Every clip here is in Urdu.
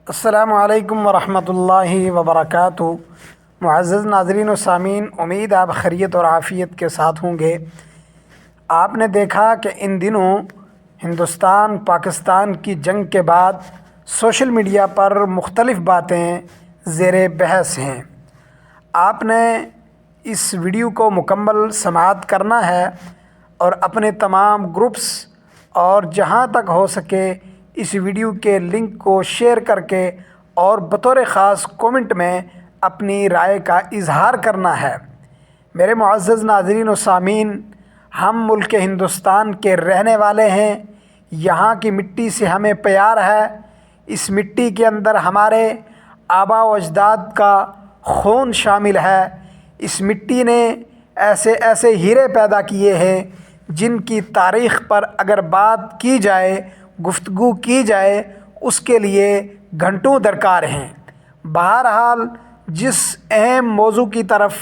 السلام علیکم ورحمۃ اللہ وبرکاتہ۔ معزز ناظرین و سامعین، امید آپ خیریت اور عافیت کے ساتھ ہوں گے۔ آپ نے دیکھا کہ ان دنوں ہندوستان پاکستان کی جنگ کے بعد سوشل میڈیا پر مختلف باتیں زیر بحث ہیں۔ آپ نے اس ویڈیو کو مکمل سماعت کرنا ہے اور اپنے تمام گروپس اور جہاں تک ہو سکے اس ویڈیو کے لنک کو شیئر کر کے اور بطور خاص کومنٹ میں اپنی رائے کا اظہار کرنا ہے۔ میرے معزز ناظرین و سامعین، ہم ملک ہندوستان کے رہنے والے ہیں، یہاں کی مٹی سے ہمیں پیار ہے۔ اس مٹی کے اندر ہمارے آبا و اجداد کا خون شامل ہے۔ اس مٹی نے ایسے ایسے ہیرے پیدا کیے ہیں جن کی تاریخ پر اگر بات کی جائے، گفتگو کی جائے، اس کے لیے گھنٹوں درکار ہیں۔ بہرحال جس اہم موضوع کی طرف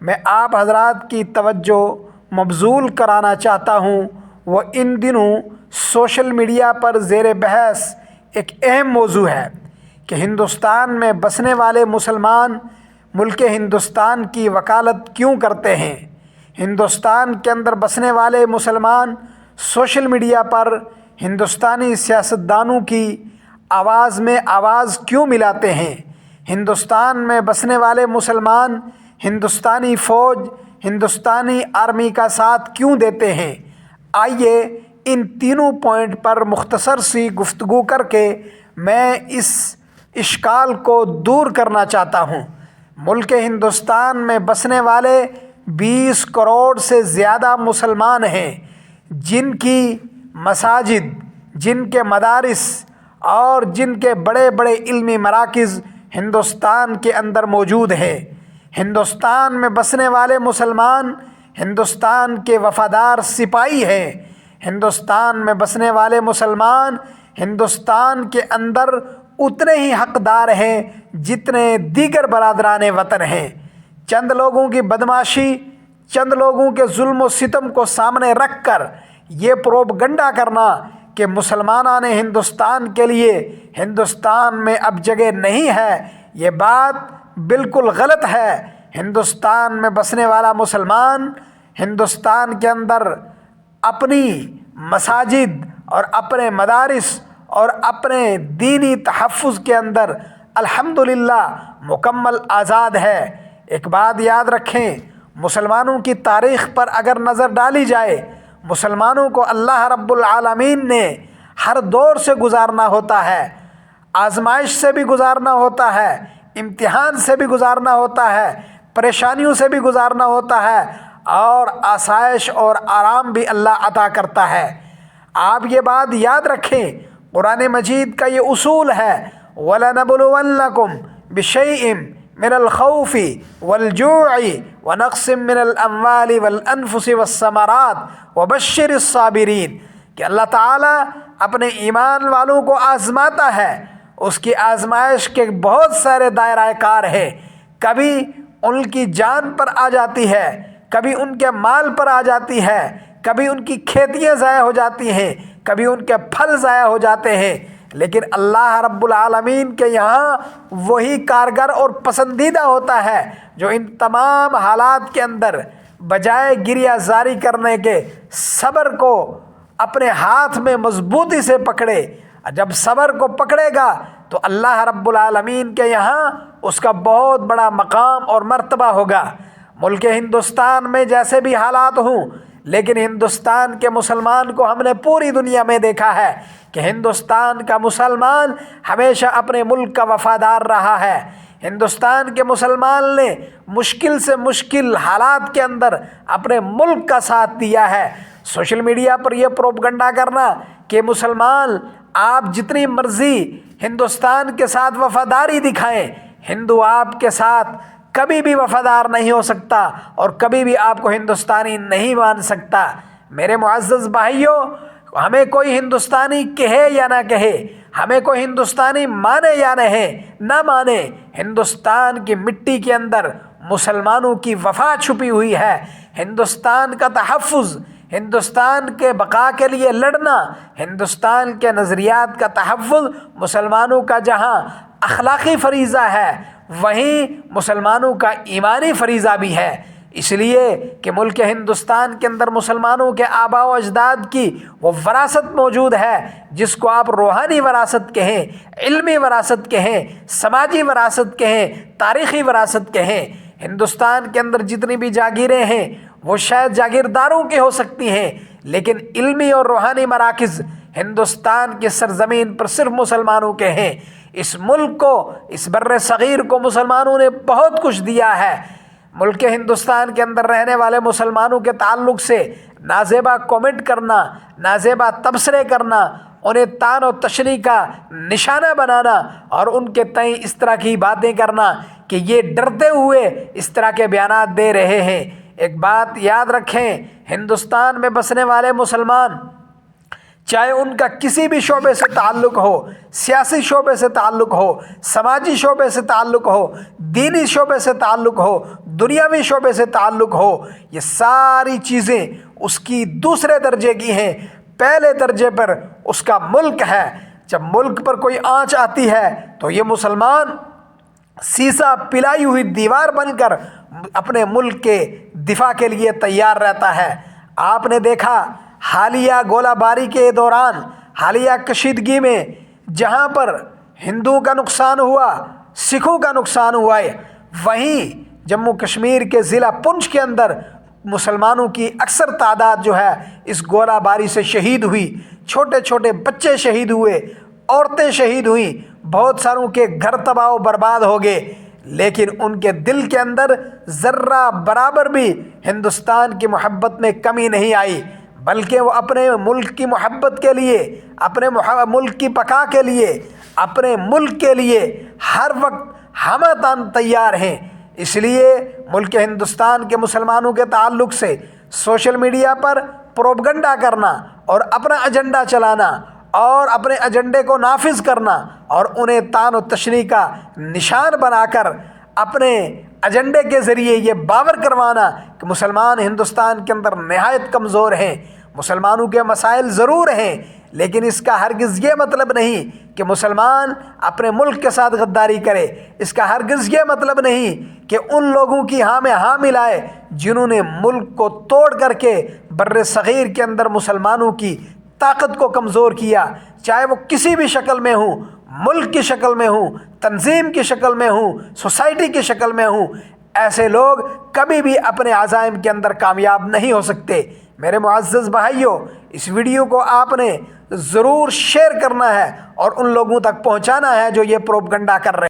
میں آپ حضرات کی توجہ مبذول کرانا چاہتا ہوں، وہ ان دنوں سوشل میڈیا پر زیر بحث ایک اہم موضوع ہے کہ ہندوستان میں بسنے والے مسلمان ملک ہندوستان کی وکالت کیوں کرتے ہیں۔ ہندوستان کے اندر بسنے والے مسلمان سوشل میڈیا پر ہندوستانی سیاستدانوں کی آواز میں آواز کیوں ملاتے ہیں۔ ہندوستان میں بسنے والے مسلمان ہندوستانی فوج، ہندوستانی آرمی کا ساتھ کیوں دیتے ہیں۔ آئیے ان تینوں پوائنٹ پر مختصر سی گفتگو کر کے میں اس اشکال کو دور کرنا چاہتا ہوں۔ ملک ہندوستان میں بسنے والے 20 کروڑ سے زیادہ مسلمان ہیں، جن کی مساجد، جن کے مدارس اور جن کے بڑے بڑے علمی مراکز ہندوستان کے اندر موجود ہیں۔ ہندوستان میں بسنے والے مسلمان ہندوستان کے وفادار سپاہی ہیں۔ ہندوستان میں بسنے والے مسلمان ہندوستان کے اندر اتنے ہی حقدار ہیں جتنے دیگر برادران وطن ہیں۔ چند لوگوں کی بدمعاشی، چند لوگوں کے ظلم و ستم کو سامنے رکھ کر یہ پروپگنڈا کرنا کہ مسلمانان ہندوستان کے لیے ہندوستان میں اب جگہ نہیں ہے، یہ بات بالکل غلط ہے۔ ہندوستان میں بسنے والا مسلمان ہندوستان کے اندر اپنی مساجد اور اپنے مدارس اور اپنے دینی تحفظ کے اندر الحمدللہ مکمل آزاد ہے۔ ایک بات یاد رکھیں، مسلمانوں کی تاریخ پر اگر نظر ڈالی جائے، مسلمانوں کو اللہ رب العالمین نے ہر دور سے گزارنا ہوتا ہے، آزمائش سے بھی گزارنا ہوتا ہے، امتحان سے بھی گزارنا ہوتا ہے، پریشانیوں سے بھی گزارنا ہوتا ہے، اور آسائش اور آرام بھی اللہ عطا کرتا ہے۔ آپ یہ بات یاد رکھیں، قرآن مجید کا یہ اصول ہے، وَلَنَبْلُوَنَّكُمْ بِشَيْءٍ مِّنَ الْخَوْفِ وَالْجُوعِ وَنَقْصٍ مِّنَ الْأَمْوَالِ وَالْأَنفُسِ وَالثَّمَرَاتِ وَبَشِّرِ الصَّابِرِينَ کہ اللہ تعالیٰ اپنے ایمان والوں کو آزماتا ہے۔ اس کی آزمائش کے بہت سارے دائرہ کار ہیں، کبھی ان کی جان پر آ جاتی ہے، کبھی ان کے مال پر آ جاتی ہے، کبھی ان کی کھیتیاں ضائع ہو جاتی ہیں، کبھی ان کے پھل ضائع ہو جاتے ہیں، لیکن اللہ رب العالمین کے یہاں وہی کارگر اور پسندیدہ ہوتا ہے جو ان تمام حالات کے اندر بجائے گریہ زاری کرنے کے صبر کو اپنے ہاتھ میں مضبوطی سے پکڑے۔ جب صبر کو پکڑے گا تو اللہ رب العالمین کے یہاں اس کا بہت بڑا مقام اور مرتبہ ہوگا۔ ملک ہندوستان میں جیسے بھی حالات ہوں، لیکن ہندوستان کے مسلمان کو ہم نے پوری دنیا میں دیکھا ہے کہ ہندوستان کا مسلمان ہمیشہ اپنے ملک کا وفادار رہا ہے۔ ہندوستان کے مسلمان نے مشکل سے مشکل حالات کے اندر اپنے ملک کا ساتھ دیا ہے۔ سوشل میڈیا پر یہ پروپگنڈا کرنا کہ مسلمان آپ جتنی مرضی ہندوستان کے ساتھ وفاداری دکھائیں، ہندو آپ کے ساتھ کبھی بھی وفادار نہیں ہو سکتا اور کبھی بھی آپ کو ہندوستانی نہیں مان سکتا۔ میرے معزز بھائیوں، ہمیں کوئی ہندوستانی کہے یا نہ کہے، ہمیں کوئی ہندوستانی مانے یا نہ مانے، ہندوستان کی مٹی کے اندر مسلمانوں کی وفا چھپی ہوئی ہے۔ ہندوستان کا تحفظ، ہندوستان کے بقا کے لیے لڑنا، ہندوستان کے نظریات کا تحفظ مسلمانوں کا جہاں اخلاقی فریضہ ہے وہیں مسلمانوں کا ایمانی فریضہ بھی ہے۔ اس لیے کہ ملک ہندوستان کے اندر مسلمانوں کے آباء و اجداد کی وہ وراثت موجود ہے جس کو آپ روحانی وراثت کہیں، علمی وراثت کہیں، سماجی وراثت کہیں، تاریخی وراثت کہیں۔ ہندوستان کے اندر جتنی بھی جاگیریں ہیں وہ شاید جاگیرداروں کی ہو سکتی ہیں، لیکن علمی اور روحانی مراکز ہندوستان کی سرزمین پر صرف مسلمانوں کے ہیں۔ اس ملک کو، اس بر صغیر کو مسلمانوں نے بہت کچھ دیا ہے۔ ملک ہندوستان کے اندر رہنے والے مسلمانوں کے تعلق سے نازیبا کومنٹ کرنا، نازیبا تبصرے کرنا، انہیں طعن و تشنیع کا نشانہ بنانا اور ان کے تئیں اس طرح کی باتیں کرنا کہ یہ ڈرتے ہوئے اس طرح کے بیانات دے رہے ہیں۔ ایک بات یاد رکھیں، ہندوستان میں بسنے والے مسلمان چاہے ان کا کسی بھی شعبے سے تعلق ہو، سیاسی شعبے سے تعلق ہو، سماجی شعبے سے تعلق ہو، دینی شعبے سے تعلق ہو، دنیاوی شعبے سے تعلق ہو، یہ ساری چیزیں اس کی دوسرے درجے کی ہیں۔ پہلے درجے پر اس کا ملک ہے۔ جب ملک پر کوئی آنچ آتی ہے تو یہ مسلمان سیسا پلائی ہوئی دیوار بن کر اپنے ملک کے دفاع کے لیے تیار رہتا ہے۔ آپ نے دیکھا حالیہ گولہ باری کے دوران، حالیہ کشیدگی میں جہاں پر ہندوؤں کا نقصان ہوا، سکھوں کا نقصان ہوا ہے، وہیں جموں کشمیر کے ضلع پونچھ کے اندر مسلمانوں کی اکثر تعداد جو ہے اس گولہ باری سے شہید ہوئی۔ چھوٹے چھوٹے بچے شہید ہوئے، عورتیں شہید ہوئیں، بہت ساروں کے گھر تباہ و برباد ہو گئے، لیکن ان کے دل کے اندر ذرہ برابر بھی ہندوستان کی محبت میں کمی نہیں آئی، بلکہ وہ اپنے ملک کی محبت کے لیے، اپنے ملک کی بقا کے لیے، اپنے ملک کے لیے ہر وقت ہمہ تن تیار ہیں۔ اس لیے ملک ہندوستان کے مسلمانوں کے تعلق سے سوشل میڈیا پر پروپگنڈا کرنا اور اپنا ایجنڈا چلانا اور اپنے ایجنڈے کو نافذ کرنا اور انہیں طعن و تشنیع کا نشان بنا کر اپنے ایجنڈے کے ذریعے یہ باور کروانا کہ مسلمان ہندوستان کے اندر نہایت کمزور ہیں، مسلمانوں کے مسائل ضرور ہیں، لیکن اس کا ہرگز یہ مطلب نہیں کہ مسلمان اپنے ملک کے ساتھ غداری کرے۔ اس کا ہرگز یہ مطلب نہیں کہ ان لوگوں کی ہاں میں ہاں ملائے جنہوں نے ملک کو توڑ کر کے بر صغیر کے اندر مسلمانوں کی طاقت کو کمزور کیا، چاہے وہ کسی بھی شکل میں ہوں، ملک کی شکل میں ہوں، تنظیم کی شکل میں ہوں، سوسائٹی کی شکل میں ہوں۔ ایسے لوگ کبھی بھی اپنے عزائم کے اندر کامیاب نہیں ہو سکتے۔ میرے معزز بھائیوں، اس ویڈیو کو آپ نے ضرور شیئر کرنا ہے اور ان لوگوں تک پہنچانا ہے جو یہ پروپگنڈا کر رہے ہیں۔